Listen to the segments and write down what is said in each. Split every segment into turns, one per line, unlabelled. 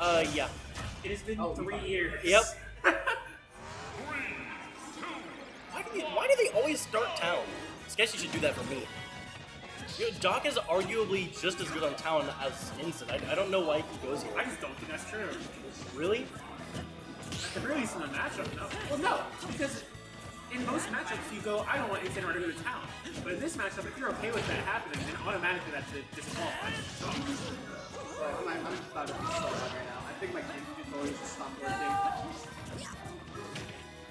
Yeah.
It has been 3 years.
Yep. Why do they always start town? Sketchy should do that for me. You know, Doc is arguably just as good on town as Instant. I don't know why he goes here.
I just don't think that's true.
Really?
At the very least in a matchup, no. Well, no, because in most matchups you go, I don't want Instant or to go to town. But in this matchup, if you're okay with that happening, then automatically that's disqualified.
I'm about to be so bad right now. I think my game controller just stopped working.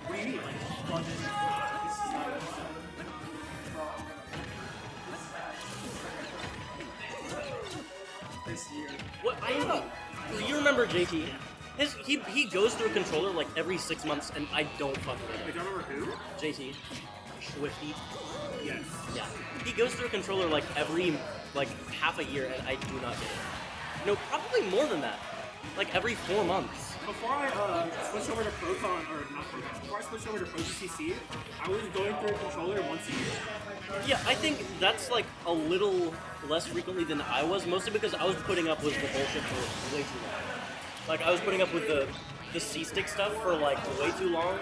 What do you mean? Like, plugged in? This is not
This year.
What? Do you remember JT? He goes through a controller like every 6 months, and I don't fuck with
Wait,
it.
do you remember who?
JT. Swifty.
Yes.
Yeah. He goes through a controller like every half a year, and I do not get it. No, probably more than that. Like every 4 months.
Before I switched over to Proton, or not Proton, before I switched over to Pro GCC, I was going through a controller once a year.
Yeah, I think that's like a little less frequently than I was, mostly because I was putting up with the bullshit for way too long. Like I was putting up with the C-stick stuff for like way too long.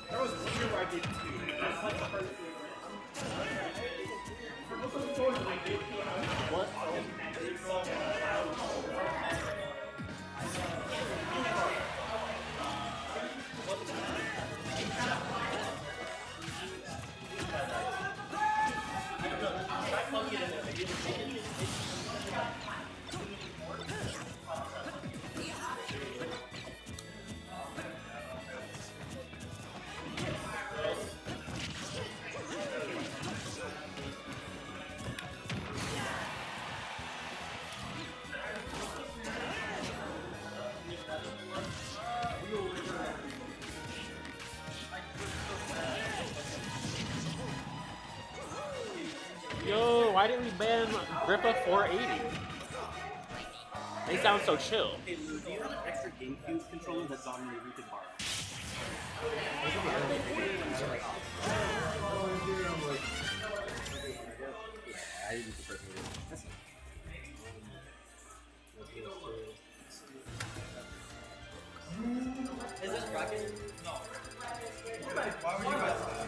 There was one year where I did 2. That's like the first year. For most of the tours, I did 2.
What?
Yo, why didn't we ban Grippa 480? They sound so chill.
Hey Lou, do you have an extra GameCube controller that's on your you could borrow?
I didn't prefer
Is this bracket? No.
Why would you guys do that?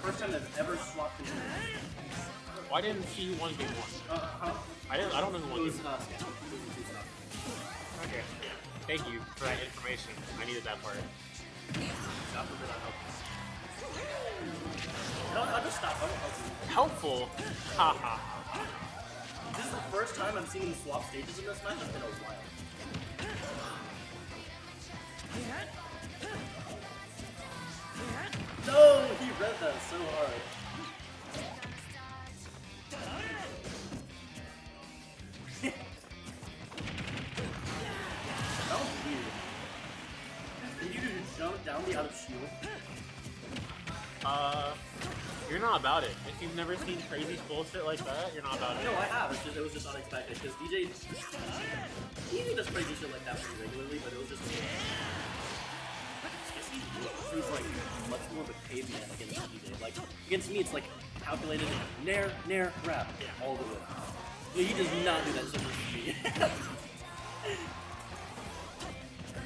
First time I've ever swapped controllers.
Why didn't he 1v1? I don't know who
It
won.
was
this. Okay. Thank you for that information. I needed that part.
I'll just stop. I won't help you.
Helpful? Haha.
This is the first time I'm seeing him swap stages in this match. It's been a while. No, he read that so hard. That was weird. Did you just jump down the out of shield?
You're not about it. If you've never seen crazy bullshit like that, you're not about it.
No, I have. It was just unexpected because DJ does crazy shit like that pretty regularly, but it was just. He's like much more of a caveman against DJ. Like against me, it's like calculated, nair, grab, all the way. Yeah, he does not do that shit with me.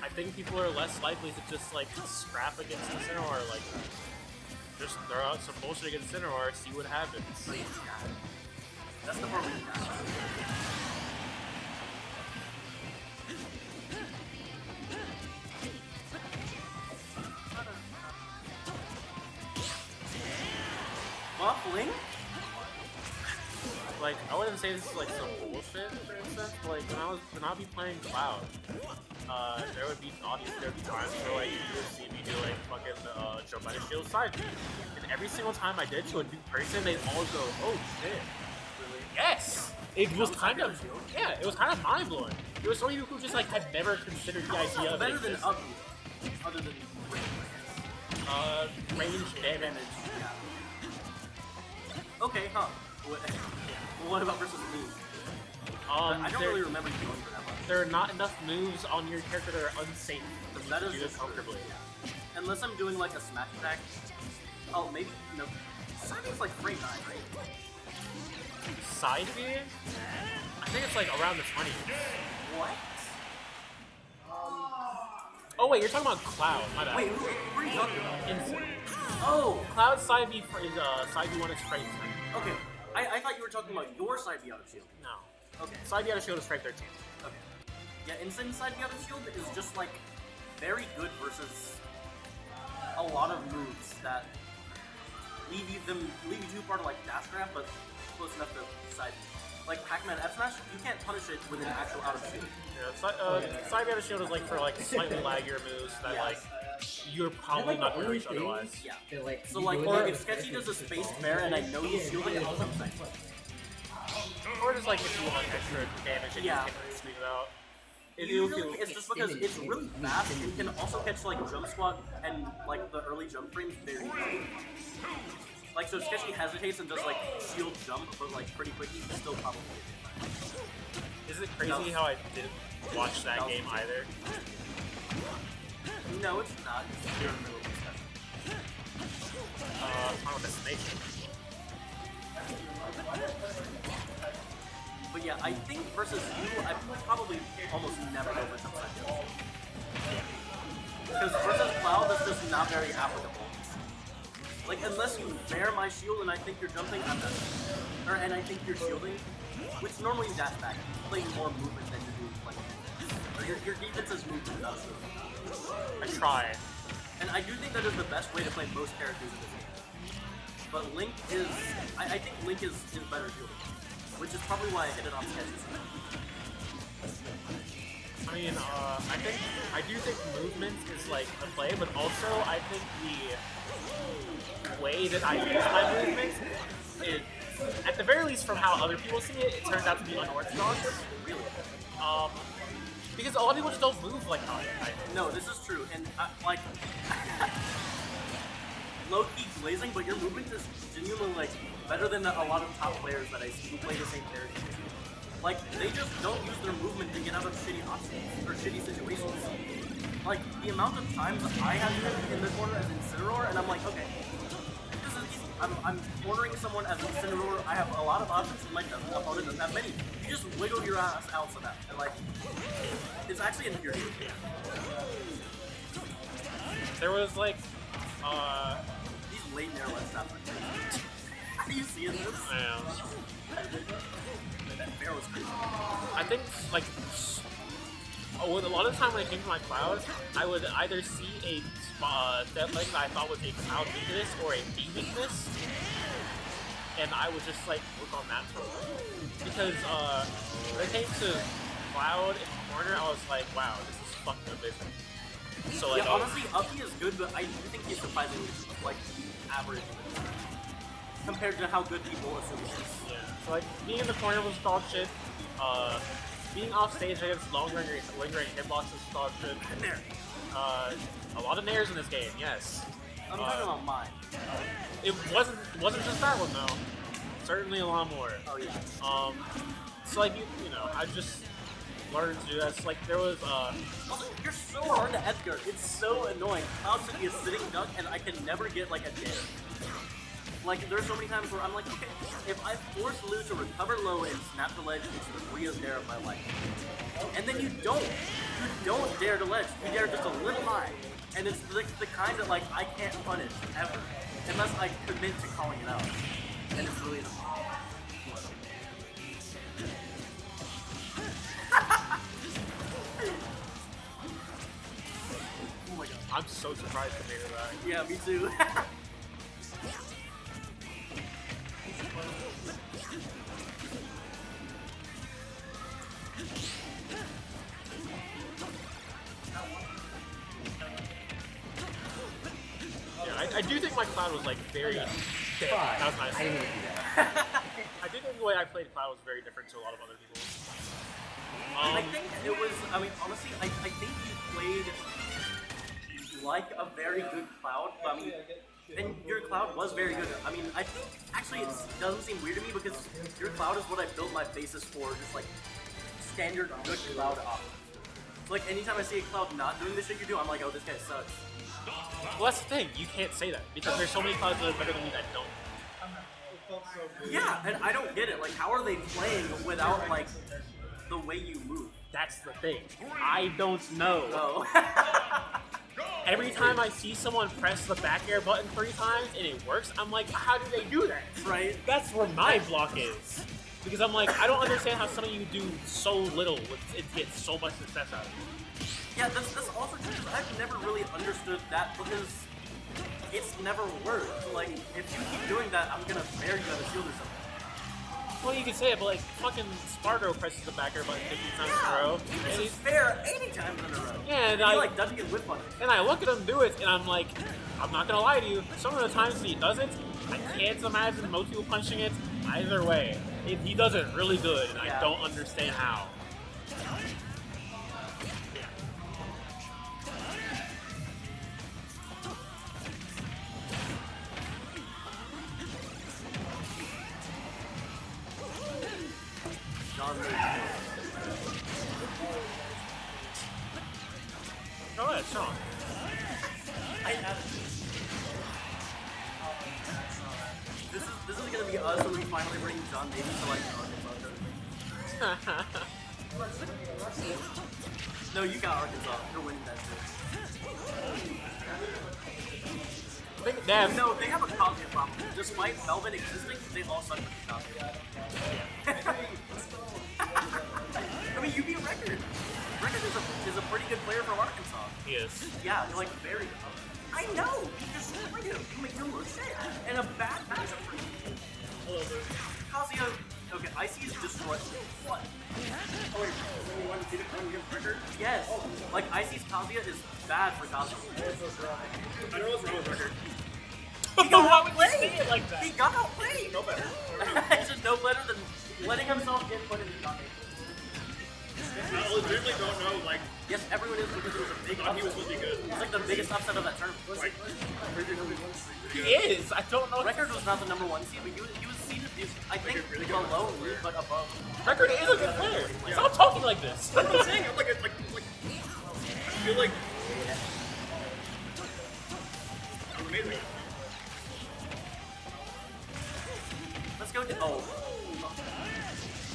I think people are less likely to just like scrap against the center or like just throw out some bullshit against center or see what happens.
That's the part where you Buffling?
Like, I wouldn't say this is like some bullshit, for instance. But, like, when I'd be playing Cloud, there would be times where like you would see me do like fucking jump out of shield side B, and every single time I did to a new person, they'd all go, "Oh shit!" Really? Yes. It was kind of mind blowing. There was so many people who just like had never considered the idea of
Better
it
than
existing.
up other than
Range damage.
Yeah. Okay, huh? What about versus me? I don't really remember you going for that much.
There are not enough moves on your character that are unsafe for me
That
to
is
do
just
this comfortably.
Unless I'm doing like a smash attack. Oh, maybe no. Something's like frame 9, right?
Side B? I think it's like around the 20s.
What?
Oh wait, you're talking about Cloud. My bad.
Wait, who are you talking about?
Insane.
Oh,
Cloud side B is side B1 is strike 10.
okay. I thought you were talking about your side B out of shield.
No.
Okay.
Side B out of shield is strike 13.
Okay. Yeah, insane side B out of shield is just like very good versus a lot of moves that leave you too far to like dash grab, but close enough to side B. Like Pac-Man F Smash, you can't punish it with an actual out of shield.
Yeah, side B out of shield is like for like slightly laggier moves that like you're probably not going to reach otherwise.
Yeah.
Like,
So like, if Sketchy does a spaced fair and I know he's shielding it, I'll jump back.
Or just like if you want extra damage and
Yeah.
you can squeeze it out.
Usually it's just because it's really fast and you can also catch like jump squat and like the early jump frames very easily. Like so Sketchy hesitates and does like shield jump but like pretty quick, he can still probably get it.
Is it crazy how I didn't watch that game either?
No, it's not. It's pure middle discussion.
Final Destination.
But yeah, I think versus you, I would probably almost never go for jump side jump. Because versus Cloud, that's just not very applicable. Like, unless you bear my shield and I think you're jumping, I'm not. And I think you're shielding, which normally you dash back. You play more movement than you do like defense. Or your defense is movement without shielding.
I tried.
And I do think that is the best way to play most characters in this game. But Link is, I think Link is better shielding. Which is probably why I hit it on Sketchy.
I mean, I do think movement is like the play, but also I think the way that I use my movement, at the very least from how other people see it, it turns out to be unorthodox.
Really?
Because a lot of people just don't move like how I do.
No, this is true, and like low-key blazing, but your movement is genuinely like better than a lot of top players that I see who play the same character. Like they just don't use their movement to get out of shitty options or shitty situations. Like the amount of times I have been in the corner as Incineroar, and I'm like, okay, this is easy. I'm cornering someone as Incineroar. I have a lot of options, and my opponent doesn't have many. You just wiggle your ass out of that, and like, it's actually infuriating.
There was like,
These late narrow left stops are crazy. Are you seeing this? That fair was crazy.
I think like a lot of the time when it came to my Cloud, I would either see a dead leg that I thought was a Cloud weakness or a B weakness, and I would just like work on that for a while. Because when it came to Cloud in the corner, I was like, wow, this is fucking amazing. So like,
yeah, honestly, Uppy is good, but I do think he's surprisingly like average compared to how good people assume he is.
yeah. So like being in the corner was dog shit. Being off stage against lingering hitboxes is dog shit.
Nair.
A lot of nairs in this game, yes.
I'm talking about mine.
It wasn't just that one though. Certainly a lot more.
Oh yeah.
So like you know, I just learned to do that. So, like there was
Also, you're so hard to edge guard. It's so annoying. Constantly a sitting duck, and I can never get like a dare. Like there's so many times where I'm like, okay, if I force Lou to recover low and snap the ledge, it's the freest dare of my life. And then you don't dare to ledge. You dare just a little high, and it's like the kind that like I can't punish ever unless I commit to calling it out. And it's really annoying. Oh my god.
I'm so surprised they made it back.
Yeah, me too.
Yeah, I do think my Cloud was like very dead. That was nice.
I didn't even do that.
I do think the way I played Cloud was very different to a lot of other people.
I think it was. I mean, honestly, I think you played like a very good Cloud. But I mean, and your Cloud was very good. I mean, I think actually it doesn't seem weird to me because your Cloud is what I built my basis for. Just like standard good Cloud off. So like anytime I see a Cloud not doing the shit you do, I'm like, oh, this guy sucks.
Well, that's the thing. You can't say that because there's so many Clouds that are better than me that don't.
Yeah, and I don't get it. Like, how are they playing without like the way you move?
That's the thing. I don't know.
Oh.
Every time I see someone press the back air button 3 times and it works, I'm like, how do they do that?
Right.
That's where my block is. Because I'm like, I don't understand how some of you do so little with it get so much success out of it.
Yeah, that's also true. I've never really understood that because it's never worked. Like, if you keep doing that, I'm gonna spare you at a shield or something.
Well, you can say it, but like, fucking Spargo presses the back air button 50 times in a row. And
It's fair 80 times in a row.
Yeah, and
he like doesn't get whip punished.
And I look at him do it, and I'm like, I'm not gonna lie to you. Some of the times he does it, I can't imagine most people punching it. Either way, he does it really good, and
Yeah.
I don't understand how.
John
Go ahead, Sean.
I have. This is gonna be us when we finally bring John Navy to like Arkansas. No, you got Arkansas. You're winning that shit.
Damn.
No, they have a Kazuya problem. Despite Velvet existing, they all suck with Kazuya. I mean, you beat Record. Record is a pretty good player from Arkansas.
He is.
Yeah, like very. I know. You destroyed him. You made him look shit. And a bad matchup for you.
Hello, dude.
Kazuya. Okay, Icy is destroyed. What?
Oh, wait, when you want to beat it, when you get record?
Yes. Like Icy's Kazuya is bad for Kazuya.
I don't know what's wrong with record.
He got
Why would you
outplayed.
say it like that?
He got outplayed.
No better.
He's just no better than letting himself get put in the John Navy.
I legitimately don't know, like,
Yes, everyone is because it was a big
thought he was
upset.
supposed to be good.
It's like the biggest upset of that tournament.
Like,
He is. I don't know.
Record was not the number 1 seed, but he was seeded, I think, below me, but above.
Record is a good player. Stop talking like this.
I'm saying, I'm like, I feel like I'm amazing.
Let's go to. Oh.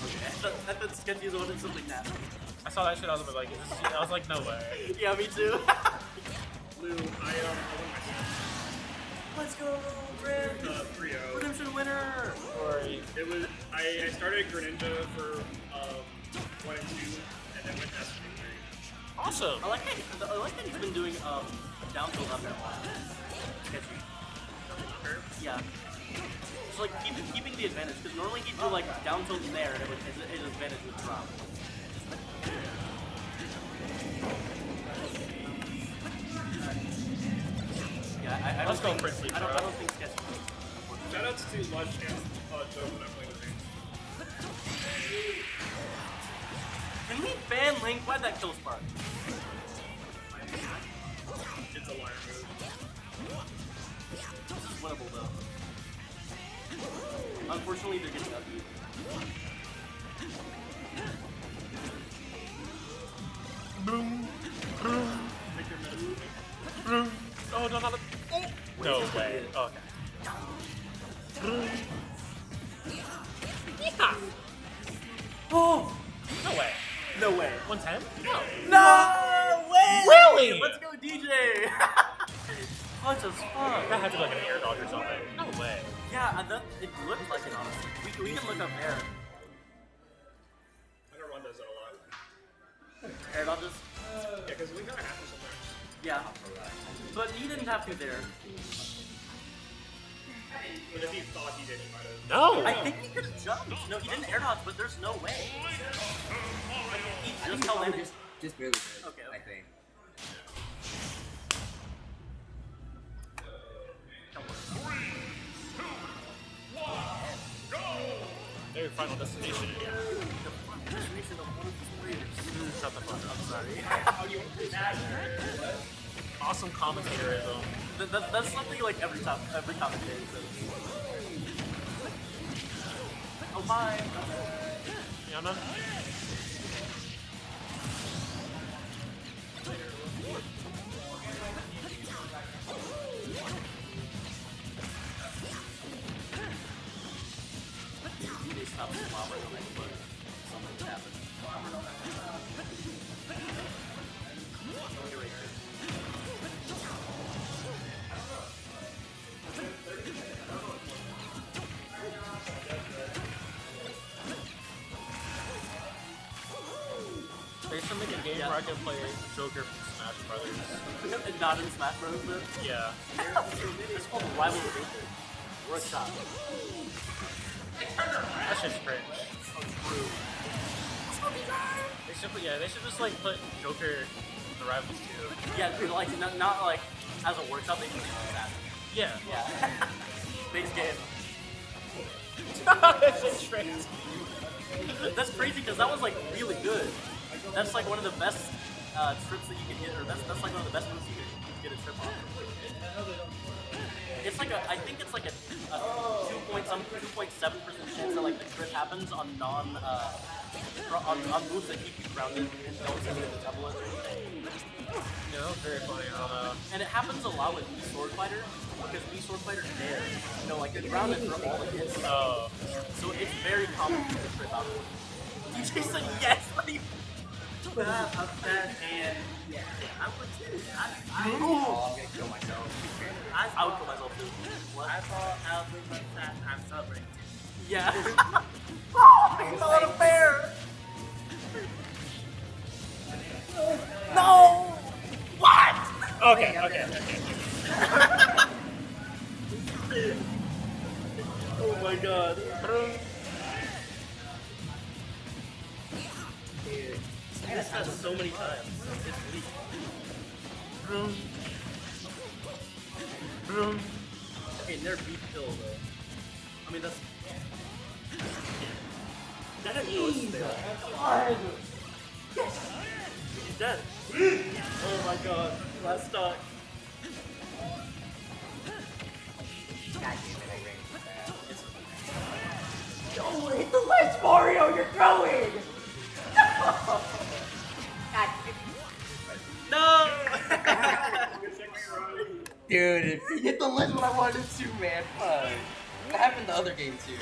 Okay. I thought Sketchy wanted something nasty.
I saw that shit. I was like, is this, I was like, no way.
Yeah, me too.
Lou, I won
Let's go, Red.
my 3-0.
Redemption winner.
Sorry.
It was, I started Greninja for 1 and 2, and then went S for 3.
Awesome.
I like that he's been doing down tilt up there a lot. Sketchy. Yeah. Just like keeping the advantage, because normally he'd do like down tilt there, and his advantage would drop. Yeah, I
Let's go
don't think,
Princely,
I
bro.
don't think Sketchy.
Shoutouts to Lush and Joe when I'm playing with me.
Can we ban Link? Why'd that kill Spark?
It's a liar move.
This is winnable though. Unfortunately, they're getting up.
Boom. Boom. Boom. Oh, no, not a... Oh. No way. Okay. Boom. Yeah.
Oh!
No way.
No way.
110? No.
No way!
Really?
Let's go, DJ! Clutch as fuck.
That had to be like an air dodge or something. No way.
Yeah, it looked like it, honestly. We can look up air.
I don't run those out a lot.
Air dodges?
Yeah, because we gotta have to sometimes.
Yeah. But he didn't have to there.
But if he thought he did, he might have.
No!
No.
I think he could have jumped. No, he didn't air dodge, but there's no way. Like, he
I think
just
he
held
probably
in.
just barely did.
Okay,
I
okay.
think.
Their final destination. Shut the fuck up, sorry. Awesome commentatorism.
That's something like every commentator says. Oh my!
Yeah, man.
They stopped the bomber, but something's happened.
They should make a game where I can play Joker from Smash Brothers.
And not in Smash Bros. Though.
Yeah.
It's called Rival Joker. Or a shot.
That's just cringe. They should just like put Joker in the Rivals too.
Yeah, dude, like not like as a workshop. They can do that.
Yeah.
Yeah. Base game.
That's just crazy.
That's crazy because that was like really good. That's like one of the best trips that you can get, or that's like one of the best moves you can get a trip on. It's like I think it's like a 2.7% chance that like the trip happens on on moves that keep you grounded and don't send it to double it or anything.
Yeah, that was very funny. I don't know.
And it happens a lot with Wii Sword Fighter because Wii Sword Fighter dare, you know, like you're grounded for all the hits.
Oh.
So it's very common for the trip out. DJ said yes.
But I'm upset and yeah, I would too. I'm gonna kill myself.
I would kill myself too. What?
I thought I was with my fast. I'm suffering.
Yeah. Oh, it's not fair. No. What?
Okay.
Oh my god. This has so many times. It's weak. Okay, they're beat kill though. I mean that's. That didn't know it's there. He's dead. Oh my god. Last stock.
God damn it, I ran too fast.
It's
No, hit the ledge, Mario! You're throwing! No! God,
no.
dude, if you hit the ledge when I wanted to, man, fuck. That happened the other game too.